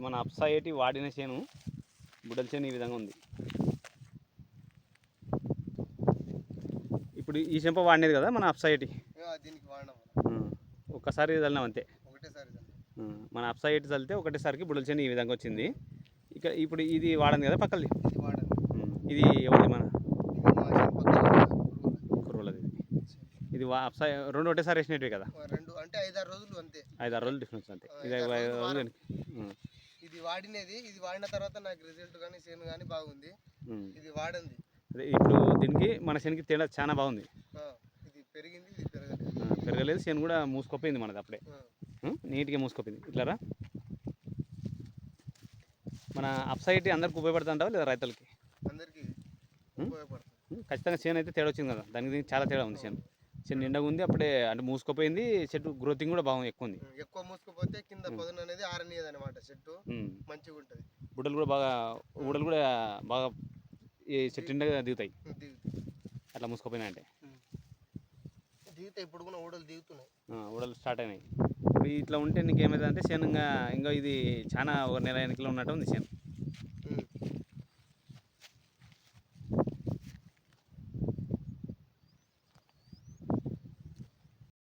ఇది మన అప్సైటి వాడిన చేను, బుడ్డల చేను ఈ విధంగా ఉంది. ఇప్పుడు ఈ చెంప వాడినది కదా మన అప్సైటి, దీనికి వాడినాం ఒక్కసారి చల్లినాం అంతే. ఒకటేసారి మన అప్సైటి చల్లితే ఒకటేసారికి బుడ్డల చేను ఈ విధంగా వచ్చింది. ఇక ఇప్పుడు ఇది వాడింది కదా పక్కది, ఇది ఎవరిది మన కుర్రోలది. ఇది అప్సై రెండు ఒకటేసారి వేసినట్టు కదా, రెండు అంటే 5-6 రోజులు అంతే, 5-6 రోజులు డిఫరెన్స్ అంతే. ఇది 5 రోజులు. ఇది వాడినది, ఇది వాడిన తర్వాత నాకు రిజల్ట్ కానీ చేను కానీ బాగుంది. ఇది వాడింది అదే ఇప్పుడు దీనికి మన చేనుకి తేడా చాలా బాగుంది. ఇది పెరిగింది, ఇది పెరగలేదు. చేను కూడా మూసుకొపోయింది మనది అప్పుడే, నీట్గా మూసుకొపోయింది. ఇట్లారా మన అప్సైట్ అందరికి ఉపయోగపడుతుంటావా లేదా రైతులకి? అందరికీ ఉపయోగపడుతుంది ఖచ్చితంగా. చేను అయితే తేడా వచ్చింది కదా, దానికి చాలా తేడా ఉంది. చేను నిండగా ఉంది, అప్పుడే అంటే మూసుకుపోయింది. చెట్టు గ్రోతింగ్ కూడా బాగా ఎక్కువ ఉంది. ఎక్కువ మూసుకుపోతే కింద పొదన అనేది ఆరనీయదు అనమాట, చెట్టు మంచిగా ఉంటుంది. బుడ్డలు కూడా బాగా ఈ చెట్టు నిండగా దిగుతాయి అట్లా మూసుకుపోయినా అంటే. దిగుతాయి, ఇప్పుడు కూడా ఊడలు దిగుతున్నాయి, ఊడలు స్టార్ట్ అయినాయి. ఇప్పుడు ఇట్లా ఉంటే నీకు ఏమైందంటే చేను ఇంకా ఇది చాలా ఒక నెల ఎన్నికలు ఉన్నట్టు ఉంది చేను.